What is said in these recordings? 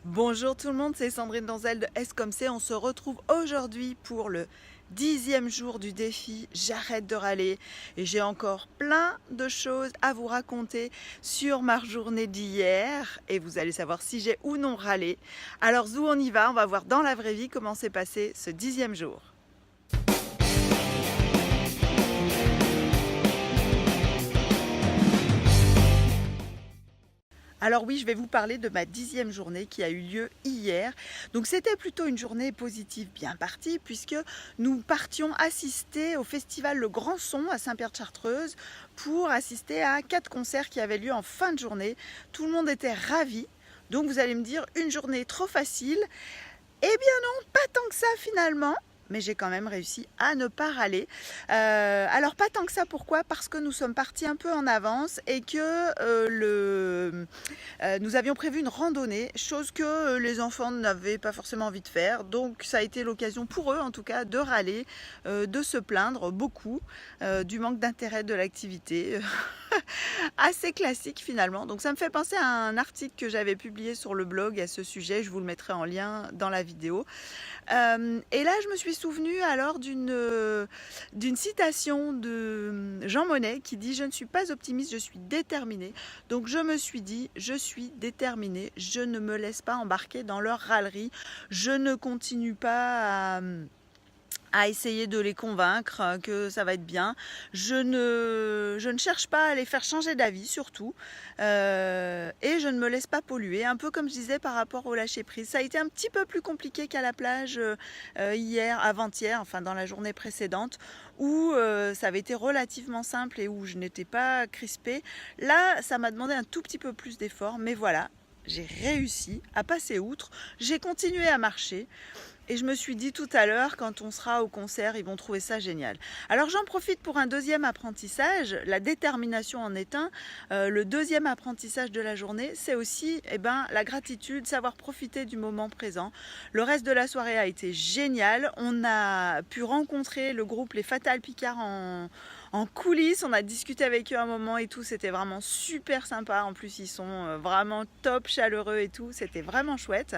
Bonjour tout le monde, c'est Sandrine Donzel de S comme C. On se retrouve aujourd'hui pour le 10e jour du défi J'arrête de râler et j'ai encore plein de choses à vous raconter sur ma journée d'hier et vous allez savoir si j'ai ou non râlé. Alors où on y va, on va voir dans la vraie vie comment s'est passé ce 10e jour. Alors oui, je vais vous parler de ma 10e journée qui a eu lieu hier. Donc c'était plutôt une journée positive bien partie puisque nous partions assister au festival Le Grand Son à Saint-Pierre-de-Chartreuse pour assister à 4 concerts qui avaient lieu en fin de journée. Tout le monde était ravi. Donc vous allez me dire, une journée trop facile. Eh bien non, pas tant que ça finalement. Mais j'ai quand même réussi à ne pas râler. Alors pas tant que ça, pourquoi? Parce que nous sommes partis un peu en avance et que nous avions prévu une randonnée, chose que les enfants n'avaient pas forcément envie de faire. Donc ça a été l'occasion pour eux en tout cas de râler, de se plaindre beaucoup du manque d'intérêt de l'activité. Assez classique finalement. Donc ça me fait penser à un article que j'avais publié sur le blog à ce sujet, je vous le mettrai en lien dans la vidéo. Et là je me suis souvenue alors d'une citation de Jean Monnet qui dit « Je ne suis pas optimiste, je suis déterminée ». Donc je me suis dit « Je suis déterminée, je ne me laisse pas embarquer dans leur râlerie, je ne continue pas à essayer de les convaincre que ça va être bien. Je ne cherche pas à les faire changer d'avis surtout. Et je ne me laisse pas polluer. Un peu comme je disais par rapport au lâcher prise. Ça a été un petit peu plus compliqué qu'à la plage hier, avant-hier, enfin dans la journée précédente, où ça avait été relativement simple et où je n'étais pas crispée. Là, ça m'a demandé un tout petit peu plus d'effort, mais voilà. J'ai réussi à passer outre. J'ai continué à marcher. Et je me suis dit tout à l'heure, quand on sera au concert, ils vont trouver ça génial. Alors j'en profite pour un deuxième apprentissage. La détermination en est un. Le deuxième apprentissage de la journée, c'est aussi la gratitude, savoir profiter du moment présent. Le reste de la soirée a été génial. On a pu rencontrer le groupe Les Fatal Picard en coulisses, on a discuté avec eux un moment et tout, c'était vraiment super sympa. En plus, ils sont vraiment top, chaleureux et tout, c'était vraiment chouette.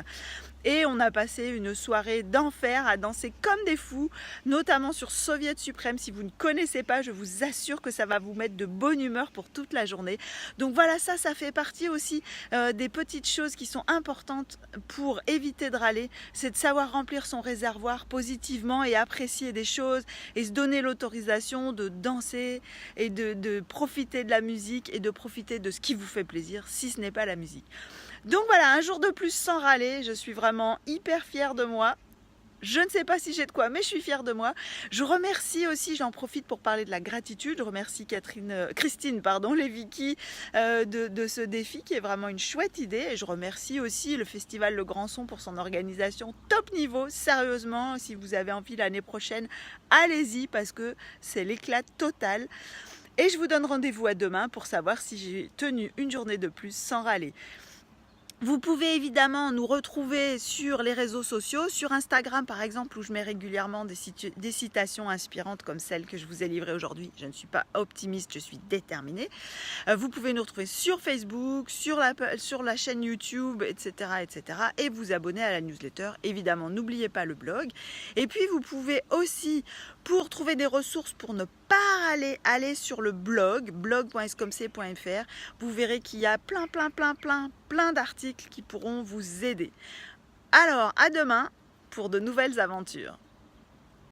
Et on a passé une soirée d'enfer à danser comme des fous, notamment sur Soviet Suprême. Si vous ne connaissez pas, je vous assure que ça va vous mettre de bonne humeur pour toute la journée. Donc voilà, ça fait partie aussi des petites choses qui sont importantes pour éviter de râler. C'est de savoir remplir son réservoir positivement et apprécier des choses et se donner l'autorisation de danser et de profiter de la musique et de profiter de ce qui vous fait plaisir, si ce n'est pas la musique. Donc voilà, un jour de plus sans râler, je suis vraiment hyper fière de moi. Je ne sais pas si j'ai de quoi, mais je suis fière de moi. Je remercie aussi, j'en profite pour parler de la gratitude, je remercie Christine Lévicki de ce défi qui est vraiment une chouette idée. Et je remercie aussi le Festival Le Grand Son pour son organisation top niveau. Sérieusement, si vous avez envie l'année prochaine, allez-y parce que c'est l'éclat total. Et je vous donne rendez-vous à demain pour savoir si j'ai tenu une journée de plus sans râler. Vous pouvez évidemment nous retrouver sur les réseaux sociaux, sur Instagram par exemple, où je mets régulièrement des citations inspirantes comme celle que je vous ai livrée aujourd'hui. Je ne suis pas optimiste, je suis déterminée. Vous pouvez nous retrouver sur Facebook, sur la chaîne YouTube, etc., etc. Et vous abonner à la newsletter. Évidemment, n'oubliez pas le blog. Et puis, vous pouvez aussi, pour trouver des ressources pour ne pas aller sur le blog.scomc.fr. Vous verrez qu'il y a plein d'articles qui pourront vous aider. Alors, à demain pour de nouvelles aventures.